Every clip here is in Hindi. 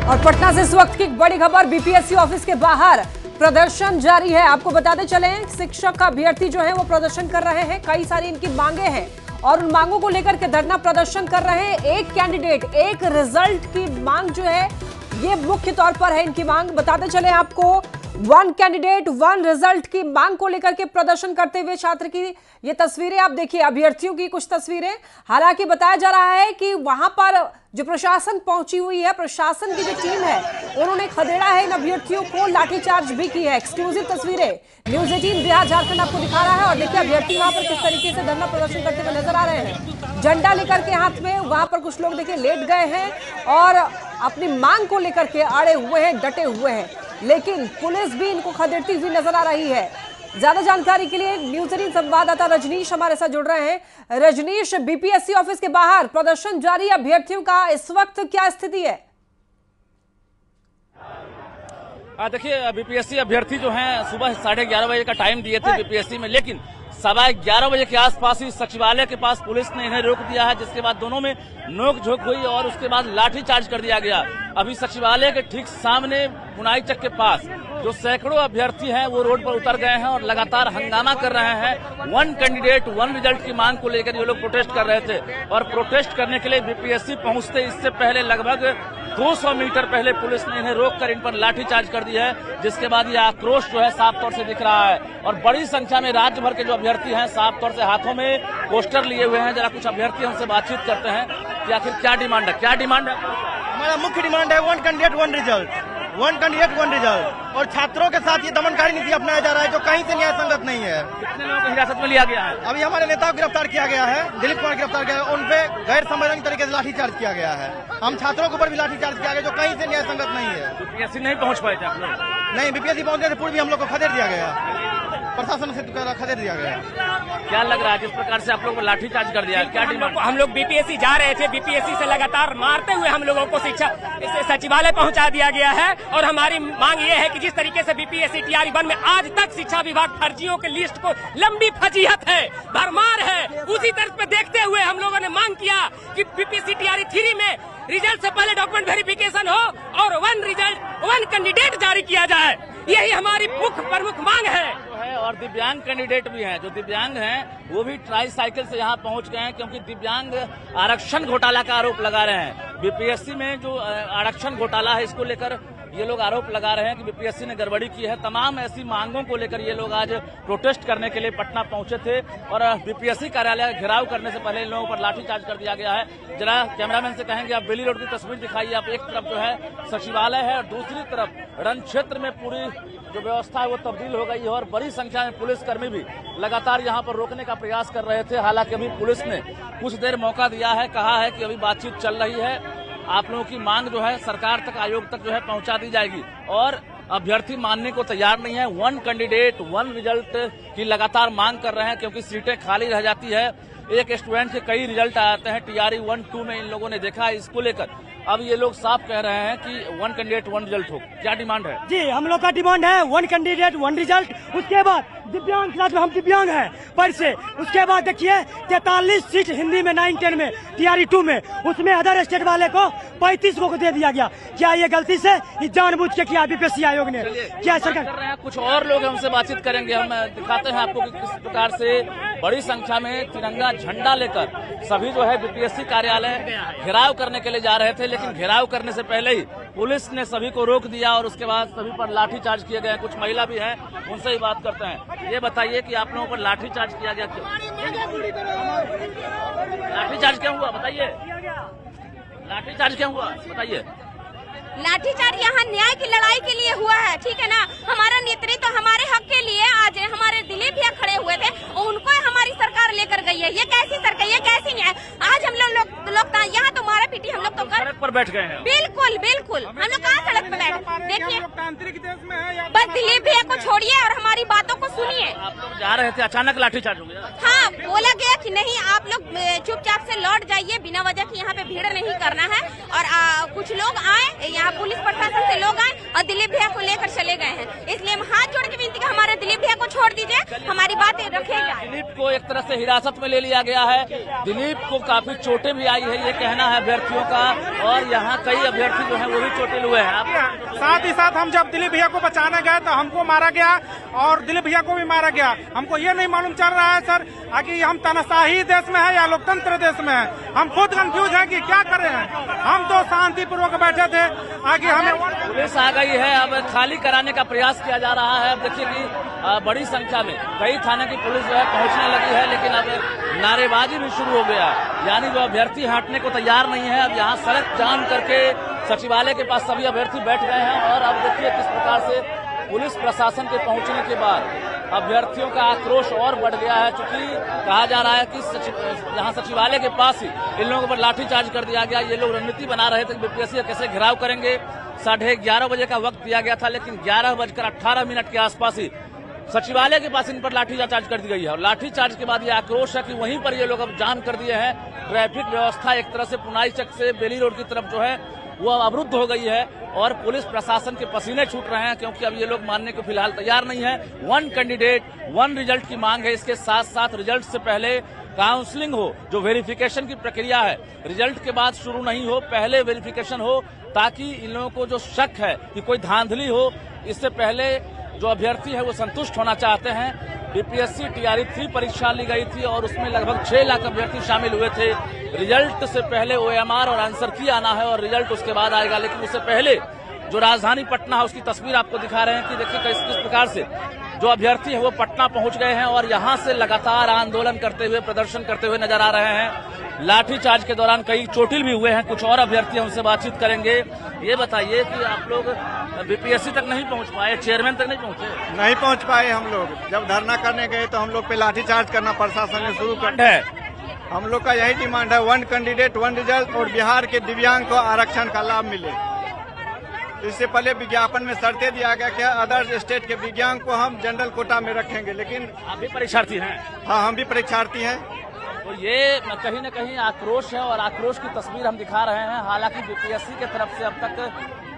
और पटना से इस वक्त की बड़ी खबर, बीपीएससी ऑफिस के बाहर प्रदर्शन जारी है। आपको बताते चले, शिक्षक अभ्यर्थी जो है वो प्रदर्शन कर रहे हैं। कई सारी इनकी मांगे हैं और उन मांगों को लेकर के धरना प्रदर्शन कर रहे हैं। एक कैंडिडेट एक रिजल्ट की मांग जो है ये मुख्य तौर पर है इनकी मांग। बताते चले आपको, वन कैंडिडेट वन रिजल्ट की मांग को लेकर के प्रदर्शन करते हुए छात्र की ये तस्वीरें आप देखिए, अभ्यर्थियों की कुछ तस्वीरें। हालांकि बताया जा रहा है कि वहां पर जो प्रशासन पहुंची हुई है, प्रशासन की जो टीम है उन्होंने खदेड़ा है इन अभ्यर्थियों को, लाठीचार्ज भी की है। एक्सक्लूसिव तस्वीरें न्यूज 18 बिहार झारखंड आपको दिखा रहा है। और देखिए अभ्यर्थी वहां पर किस तरीके से धरना प्रदर्शन करते हुए नजर आ रहे हैं, झंडा लेकर के हाथ में। वहां पर कुछ लोग देखिए लेट गए हैं और अपनी मांग को लेकर के अड़े हुए हैं, डटे हुए हैं, लेकिन पुलिस भी इनको खदेड़ती हुई नजर आ रही है। ज्यादा जानकारी के लिए न्यूज 18 संवाददाता रजनीश हमारे साथ जुड़ रहे हैं। रजनीश, बीपीएससी ऑफिस के बाहर प्रदर्शन जारी, अभ्यर्थियों का इस वक्त क्या स्थिति है? देखिए, बीपीएससी अभ्यर्थी जो हैं सुबह 11:30 बजे का टाइम दिए थे बीपीएससी में, लेकिन 11:15 बजे के आसपास ही सचिवालय के पास पुलिस ने इन्हें रोक दिया है, जिसके बाद दोनों में नोकझोंक हुई और उसके बाद लाठीचार्ज कर दिया गया। अभी सचिवालय के ठीक सामने बुनाई चक के पास जो सैकड़ों अभ्यर्थी हैं वो रोड पर उतर गए हैं और लगातार हंगामा कर रहे हैं। वन कैंडिडेट वन रिजल्ट की मांग को लेकर ये लोग प्रोटेस्ट कर रहे थे और प्रोटेस्ट करने के लिए बीपीएससी पहुंचते इससे पहले लगभग 200 मीटर पहले पुलिस ने इन्हें रोककर इन पर लाठीचार्ज कर दिया है, जिसके बाद ये आक्रोश जो है साफ तौर से दिख रहा है। और बड़ी संख्या में राज्य भर के जो अभ्यर्थी हैं साफ तौर से हाथों में पोस्टर लिए हुए हैं। जरा कुछ अभ्यर्थी हमसे बातचीत करते हैं कि आखिर क्या डिमांड है। क्या डिमांड है? हमारा मुख्य डिमांड है one candidate one result, one candidate one result. और छात्रों के साथ ये दमनकारी नीति अपनाया जा रहा है जो कहीं से न्याय संगत नहीं है। कितने लोगों को हिरासत में लिया गया है? अभी हमारे नेता को गिरफ्तार किया गया है, दिलीप कुमार गिरफ्तार किया गया, उनपे गैर संवैधानिक तरीके से लाठीचार्ज किया गया है। हम छात्रों के ऊपर भी लाठीचार्ज किया गया जो कहीं से न्याय संगत नहीं है। बीपीएससी नहीं पहुंच पाए थे आप लोग? नहीं, बीपीएससी पहुंचने से पूर्व भी हम लोग को खदेड़ दिया गया, प्रशासन से खदेड़ दिया गया। क्या लग रहा है जिस प्रकार से आप लोगों को लाठीचार्ज कर दिया? क्या डिमांड? हम लोग बीपीएससी जा रहे थे, बीपीएससी से लगातार मारते हुए हम लोगों को शिक्षा सचिवालय पहुंचा दिया गया है। और हमारी मांग ये है कि जिस तरीके से बीपीएससी टीआरई 1 में आज तक शिक्षा विभाग फर्जियों के लिस्ट को लंबी फजीहत है, भरमार है, उसी तर्ज पे देखते हुए हम लोगों ने मांग किया कि बीपीएससी टीआरई 3 में रिजल्ट से पहले डॉक्यूमेंट वेरिफिकेशन हो और वन रिजल्ट वन कैंडिडेट जारी किया जाए। यही हमारी प्रमुख मांग है। और दिव्यांग कैंडिडेट भी हैं, जो दिव्यांग हैं वो भी ट्राई साइकिल से यहाँ पहुँच गए हैं, क्योंकि दिव्यांग आरक्षण घोटाला का आरोप लगा रहे हैं। बीपीएससी में जो आरक्षण घोटाला है इसको लेकर ये लोग आरोप लगा रहे हैं कि बीपीएससी ने गड़बड़ी की है। तमाम ऐसी मांगों को लेकर ये लोग आज प्रोटेस्ट करने के लिए पटना पहुंचे थे और बीपीएससी कार्यालय का घेराव करने से पहले इन लोगों पर लाठीचार्ज कर दिया गया है। जरा कैमरामैन से कहेंगे आप बेली रोड की तस्वीर दिखाइए। आप एक तरफ जो है सचिवालय है और दूसरी तरफ रण क्षेत्र में पूरी जो व्यवस्था है वो तब्दील हो गई है और बड़ी संख्या में पुलिसकर्मी भी लगातार यहाँ पर रोकने का प्रयास कर रहे थे। हालांकि अभी पुलिस ने कुछ देर मौका दिया है, कहा है कि अभी बातचीत चल रही है, आप लोगों की मांग जो है सरकार तक, आयोग तक जो है पहुंचा दी जाएगी। और अभ्यर्थी मानने को तैयार नहीं है। वन कैंडिडेट वन रिजल्ट की लगातार मांग कर रहे हैं, क्योंकि सीटें खाली रह जाती है। एक स्टूडेंट के कई रिजल्ट आते हैं, टीआरई 1, 2 में इन लोगों ने देखा है। इसको लेकर अब ये लोग साफ कह रहे हैं कि वन कैंडिडेट वन रिजल्ट हो। क्या डिमांड है? जी, हम लोग का डिमांड है वन कैंडिडेट वन रिजल्ट। उसके बाद दिव्यांग क्लास में हम दिव्यांग हैं पर से, उसके बाद देखिए 43 सीट हिंदी में 9-10 में टीआरई 2 में, उसमें अदर स्टेट वाले को 35 को दे दिया गया। क्या ये गलती से जानबूझ के किया बीपीएससी आयोग ने? क्या सरकार कर रहे हैं? कुछ और लोग हैं, उनसे बातचीत करेंगे। हम दिखाते हैं आपको कि किस प्रकार से बड़ी संख्या में तिरंगा झंडा लेकर सभी जो है बीपीएससी कार्यालय घेराव करने के लिए जा रहे थे, लेकिन घेराव करने से पहले ही पुलिस ने सभी को रोक दिया और उसके बाद सभी पर लाठीचार्ज किए गए। कुछ महिला भी हैं, उनसे ही बात करते हैं। ये बताइए कि आप लोगों पर लाठीचार्ज किया गया क्यों? लाठीचार्ज क्यों हुआ बताइए? लाठीचार्ज क्यों हुआ बताइए? लाठीचार्ज यहाँ न्याय की लड़ाई के लिए हुआ है, ठीक है ना। हमारा नेतृत्व हमारे हक के लिए आज हमारे दिलीप भैया खड़े हुए थे और उनको हमारी सरकार लेकर गई है। ये कैसी सरकार, ये कैसी न्याय? आज हम लोग यहाँ तो मारा पीटी हम लोग तो सड़क पर बैठ गए हैं। बिल्कुल बिल्कुल, हम लोग कहाँ सड़क पर बैठे? देखिए बस दिलीप भैया को छोड़िए और हमारी बातों को सुनिए। आप लोग जा रहे थे, अचानक लाठीचार्ज हो गया? हाँ, बोला गया कि नहीं आप लोग चुपचाप से लौट जाइए, बिना वजह की यहाँ पे भीड़ नहीं करना है। और कुछ लोग आए, यहाँ पुलिस प्रशासन से लोग आए और दिलीप भैया को लेकर चले गए हैं। इसलिए हम हाथ जोड़ के विनती, हमारे दिलीप भैया को छोड़ दीजिए, हमारी बातें रखेगा। दिलीप को एक तरह से हिरासत में ले लिया गया है। दिलीप को काफी चोटें भी आई है, ये कहना है अभ्यर्थियों का, और यहाँ कई अभ्यर्थी जो हैं वो भी चोटिल हुए हैं। साथ ही साथ हम जब दिलीप भैया को बचाने गए तो हमको मारा गया और दिलीप भैया को भी मारा गया। हमको ये नहीं मालूम चल रहा है सर कि हम तानाशाही देश में है या लोकतंत्र देश में है। हम खुद कंफ्यूज हैं कि क्या करें। हम तो शांतिपूर्वक बैठे थे, आगे हमें पुलिस आ गई है, अब खाली कराने का प्रयास किया जा रहा है। अब देखिए कि बड़ी संख्या में कई थाने की पुलिस जो है पहुंचने लगी है, लेकिन अब नारेबाजी भी शुरू हो गया, यानी जो अभ्यर्थी हटने को तैयार नहीं है। अब यहाँ सड़क जाम करके सचिवालय के पास सभी अभ्यर्थी बैठ गए हैं, और अब देखिए किस प्रकार से पुलिस प्रशासन के पहुंचने के बाद अभ्यर्थियों का आक्रोश और बढ़ गया है। चूंकि कहा जा रहा है कि यहाँ सचिवालय के पास ही इन लोगों पर लाठीचार्ज कर दिया गया। ये लोग रणनीति बना रहे थे कि बीपीएससी का कैसे घेराव करेंगे। 11:30 बजे का वक्त दिया गया था, लेकिन 11:18 के आसपास ही सचिवालय के पास इन पर लाठीचार्ज कर दी गई है। और लाठीचार्ज के बाद ये आक्रोश है कि वहीं पर ये लोग अब जाम कर दिए हैं। ट्रैफिक व्यवस्था एक तरह से पुनाई चक से बेली रोड की तरफ जो है वो अवरुद्ध हो गई है, और पुलिस प्रशासन के पसीने छूट रहे हैं, क्योंकि अब ये लोग मानने को फिलहाल तैयार नहीं है। 1 कैंडिडेट 1 रिजल्ट की मांग है। इसके साथ साथ रिजल्ट से पहले काउंसलिंग हो, जो वेरिफिकेशन की प्रक्रिया है रिजल्ट के बाद शुरू नहीं हो, पहले वेरिफिकेशन हो, ताकि इन लोगों को जो शक है कि कोई धांधली हो, इससे पहले जो अभ्यर्थी है वो संतुष्ट होना चाहते हैं। बीपीएससी TRE 3 परीक्षा ली गई थी और उसमें लगभग 6 लाख अभ्यर्थी शामिल हुए थे। रिजल्ट से पहले OMR और आंसर की आना है, और रिजल्ट उसके बाद आएगा। लेकिन उससे पहले जो राजधानी पटना है उसकी तस्वीर आपको दिखा रहे हैं कि देखिए किस प्रकार से जो अभ्यर्थी है वो पटना पहुंच गए हैं, और यहाँ से लगातार आंदोलन करते हुए, प्रदर्शन करते हुए नजर आ रहे हैं। लाठीचार्ज के दौरान कई चोटिल भी हुए हैं। कुछ और अभ्यर्थी उनसे बातचीत करेंगे। ये बताइए कि आप लोग बीपीएससी तक नहीं पहुंच पाए, चेयरमैन तक नहीं पहुंचे? नहीं पहुंच पाए हम लोग। जब धरना करने गए तो हम लोग पे लाठीचार्ज करना प्रशासन ने शुरू कर है। हम लोग का यही डिमांड है, 1 कैंडिडेट 1 रिजल्ट, और बिहार के दिव्यांग को आरक्षण का लाभ मिले। इससे पहले विज्ञापन में शर्तें दिया गया कि अदर स्टेट के दिव्यांग को हम जनरल कोटा में रखेंगे, लेकिन आप भी परीक्षार्थी हैं? हाँ, हम भी परीक्षार्थी हैं। तो ये कहीं न कहीं आक्रोश है, और आक्रोश की तस्वीर हम दिखा रहे हैं। हालांकि बीपीएससी की तरफ से अब तक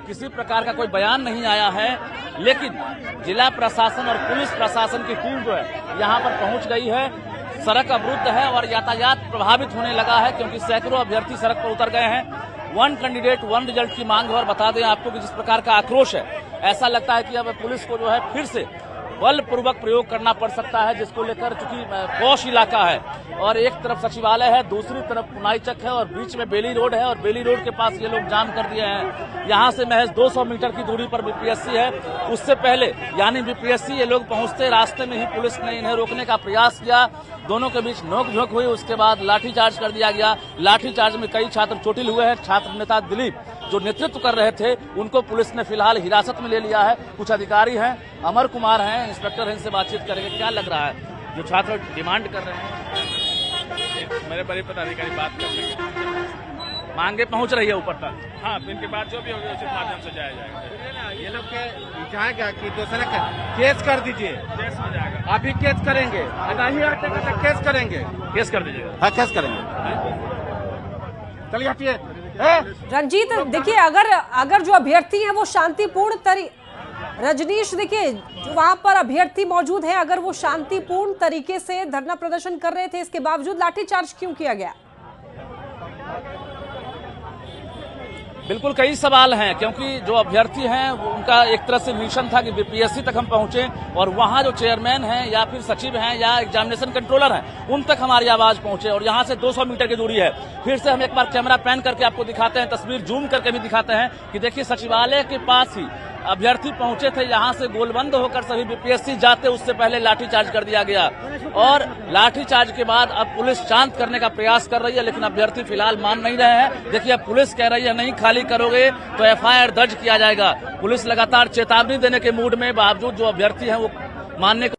किसी प्रकार का कोई बयान नहीं आया है, लेकिन जिला प्रशासन और पुलिस प्रशासन की टीम जो है यहाँ पर पहुंच गई है। सड़क अवरुद्ध है और यातायात प्रभावित होने लगा है, क्योंकि सैकड़ों अभ्यर्थी सड़क पर उतर गए हैं। 1 कैंडिडेट 1 रिजल्ट की मांग है, और बता दें आपको कि जिस प्रकार का आक्रोश है, ऐसा लगता है कि अब पुलिस को जो है फिर से बलपूर्वक प्रयोग करना पड़ सकता है, जिसको लेकर चूंकि पौष इलाका है और एक तरफ सचिवालय है, दूसरी तरफ पुनाई चक है और बीच में बेली रोड है, और बेली रोड के पास ये लोग जाम कर दिए हैं। यहाँ से महज 200 मीटर की दूरी पर बीपीएससी है। उससे पहले यानी बीपीएससी ये लोग पहुंचते रास्ते में ही पुलिस ने इन्हें रोकने का प्रयास किया। दोनों के बीच नोकझोंक हुई, उसके बाद लाठीचार्ज कर दिया गया। लाठीचार्ज में कई छात्र चोटिल हुए हैं। छात्र नेता दिलीप जो नेतृत्व कर रहे थे, उनको पुलिस ने फिलहाल हिरासत में ले लिया है। कुछ अधिकारी हैं, अमर कुमार हैं, इंस्पेक्टर हैं, इनसे बातचीत करेंगे। क्या लग रहा है जो छात्र डिमांड कर रहे हैं? मेरे बड़े पदाधिकारी बात कर लेंगे। मांगे पहुंच रही है ऊपर तक? हाँ, इनके बाद जो भी होगा उसी माध्यम से जाया जाएगा। ये लोग के चाहेगा कि दूसरे का केस कर दीजिए। केस हो जाएगा। आप ही केस करेंगे, नहीं आते तो केस करेंगे। केस कर दीजिएगा। हाँ, केस करेंगे। चलिए हटिए। रंजीत, देखिए अगर जो अभ्यर्थी हैं वो शांतिपूर्ण रजनीश, देखिए जो वहां पर अभ्यर्थी मौजूद हैं, अगर वो शांतिपूर्ण तरीके से धरना प्रदर्शन कर रहे थे, इसके बावजूद लाठीचार्ज क्यों किया गया? बिल्कुल कई सवाल हैं, क्योंकि जो अभ्यर्थी हैं उनका एक तरह से मिशन था कि बीपीएससी तक हम पहुंचे, और वहां जो चेयरमैन हैं या फिर सचिव हैं या एग्जामिनेशन कंट्रोलर हैं उन तक हमारी आवाज पहुंचे, और यहां से 200 मीटर की दूरी है। फिर से हम एक बार कैमरा पैन करके आपको दिखाते हैं, तस्वीर जूम करके भी दिखाते हैं कि देखिए सचिवालय के पास ही अभ्यर्थी पहुंचे थे। यहां से गोलबंद होकर सभी बीपीएससी जाते, उससे पहले लाठीचार्ज कर दिया गया, और लाठीचार्ज के बाद अब पुलिस शांत करने का प्रयास कर रही है, लेकिन अभ्यर्थी फिलहाल मान नहीं रहे हैं। देखिए अब पुलिस कह रही है नहीं खाली करोगे तो FIR दर्ज किया जाएगा। पुलिस लगातार चेतावनी देने के मूड में, बावजूद जो अभ्यर्थी हैं वो मानने को